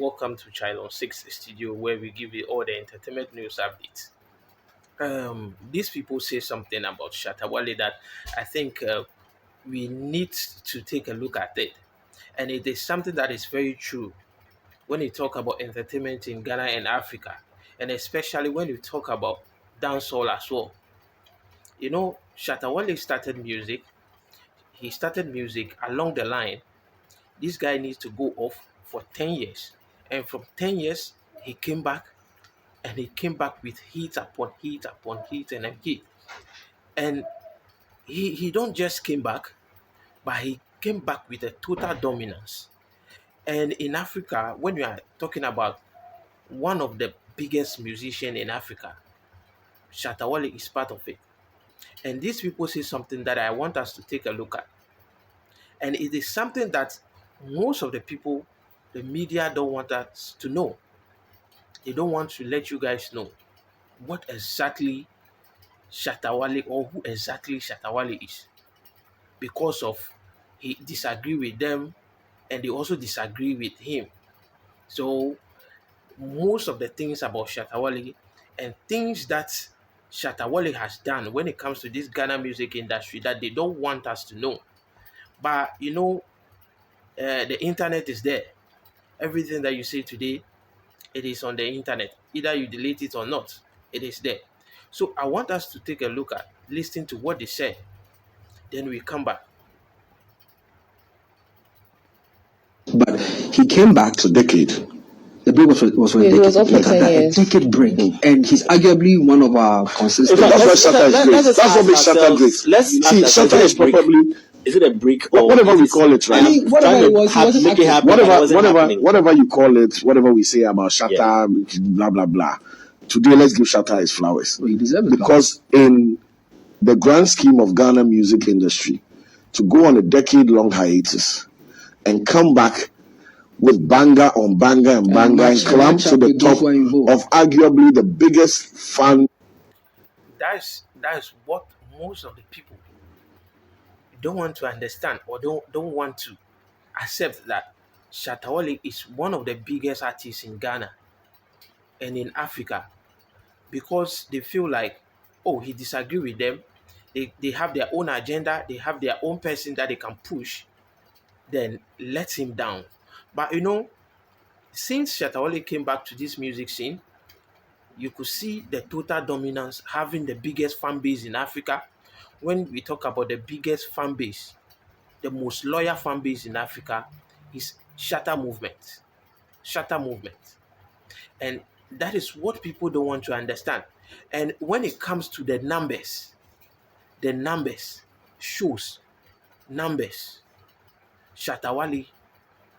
welcome to Chylon 6 Studio, where we give you all the entertainment news updates. These people say something about Shatta Wale that I think we need to take a look at it. And it is something that is very true when you talk about entertainment in Ghana and Africa, and especially when you talk about dancehall as well. You know, Shatta Wale started music. He started music along the line. This guy needs to go off for 10 years. And from 10 years, he came back and he came back with heat upon heat upon heat and heat. And he don't just came back, but he came back with a total dominance. And in Africa, when you are talking about one of the biggest musician in Africa, Shatta Wale is part of it. And these people say something that I want us to take a look at. And it is something that most of the people, the media don't want us to know. They don't want to let you guys know what exactly Shatta Wale or who exactly Shatta Wale is, because of he disagree with them and they also disagree with him. So most of the things about Shatta Wale and things that Shatta Wale has done when it comes to this Ghana music industry that they don't want us to know. But you know, the internet is there. Everything that you say today, it is on the internet. Either you delete it or not, it is there. So I want us to take a look at, listen to what they say. Then we come back. But he came back to decade. The break was for a It decade. was up for Like 10 a years. decade break. And he's arguably one of our consistent. That's why Shatta is Let- great. let's That's just what makes ask Shatta great. ourselves- let's See, ask ourselves, Shatta is probably is it a brick or whatever is we it call it, right? I mean, whatever trying it to was, he wasn't make it acting. happen, and it Whatever, wasn't happening. whatever you call it, whatever we say about Shatta, blah blah blah. Today, let's give Shatta his flowers Well, he deserves it. because in the grand scheme of Ghana music industry, to go on a decade-long hiatus and come back with banger on banger and banger and climb to the top of arguably the biggest fan. That's what most of the people don't want to understand or don't want to accept, that Shatta Wale is one of the biggest artists in Ghana and in Africa, because they feel like, oh, he disagree with them. They have their own agenda. They have their own person that they can push. Then let him down. But you know, since Shatta Wale came back to this music scene, you could see the total dominance, having the biggest fan base in Africa. When we talk about the biggest fan base, the most loyal fan base in Africa is Shatta movement. Shatta movement. And that is what people don't want to understand. And when it comes to the numbers shows numbers. Shatta Wale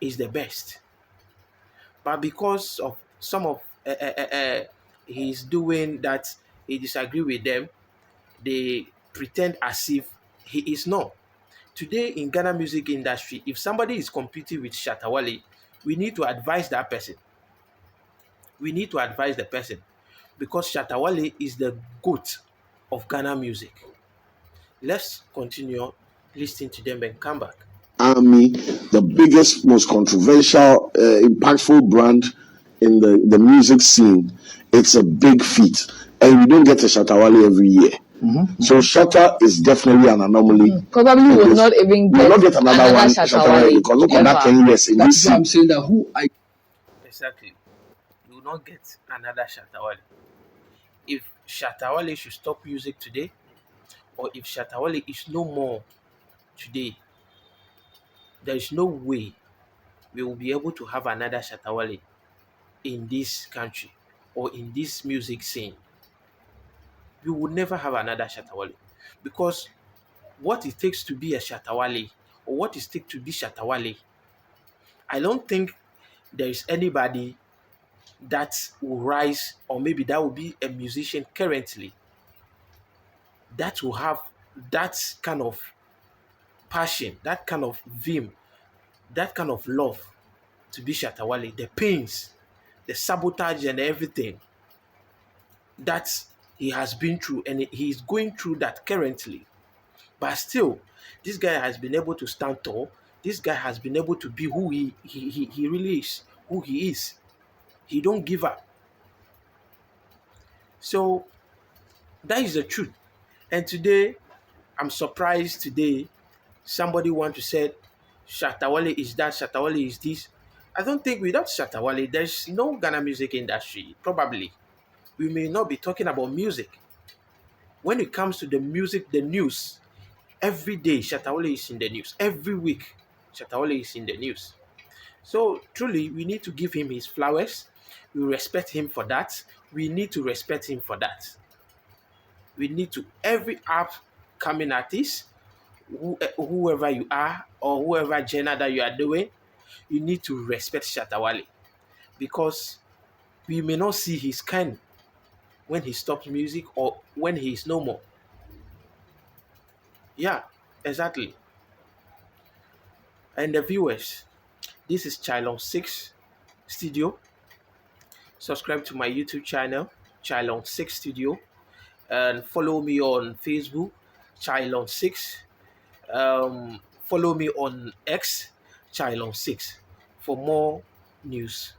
is the best. But because of some of he's doing that, he disagree with them, they pretend as if he is not. Today in Ghana music industry, if somebody is competing with Shatta Wale, we need to advise that person. We need to advise the person, because Shatta Wale is the goat of Ghana music. Let's continue listening to them and come back. Army, the biggest, most controversial, impactful brand in the music scene. It's a big feat, and you don't get a Shatta Wale every year. So Shatta is definitely an anomaly. Probably will not even We will not get get another one Shatta Wale because look at that ever. 10 years in That's this why I'm scene. saying that who I Exactly. You will not get another Shatta Wale. If Shatta Wale should stop music today, or if Shatta Wale is no more today, there is no way we will be able to have another Shatta Wale in this country or in this music scene. We will never have another Shatta Wale, because what it takes to be a Shatta Wale, or what it takes to be Shatta Wale, I don't think there is anybody that will rise, or maybe that will be a musician currently that will have that kind of passion, that kind of vim, that kind of love to be Shatta Wale. The pains, the sabotage, and everything that he has been through, and he is going through that currently. But still, this guy has been able to stand tall. This guy has been able to be who he really is, who he is. He don't give up. So that is the truth. And today, I'm surprised today somebody want to say Shatta Wale is that, Shatta Wale is this. I don't think without Shatta Wale, there's no Ghana music industry. Probably. We may not be talking about music. When it comes to the music, the news, every day Shatta Wale is in the news. Every week, Shatta Wale is in the news. So truly, we need to give him his flowers. We respect him for that. We need to respect him for that. We need to, every upcoming artist, whoever you are or whoever genre that you are doing, you need to respect Shatta Wale, because we may not see his kind when he stops music or when he is no more. Yeah, exactly. And the viewers, this is Chylon 6 Studio. Subscribe to my YouTube channel, Chylon 6 Studio, and follow me on Facebook, Chylon 6. Follow me on X, Chylon 6, for more news.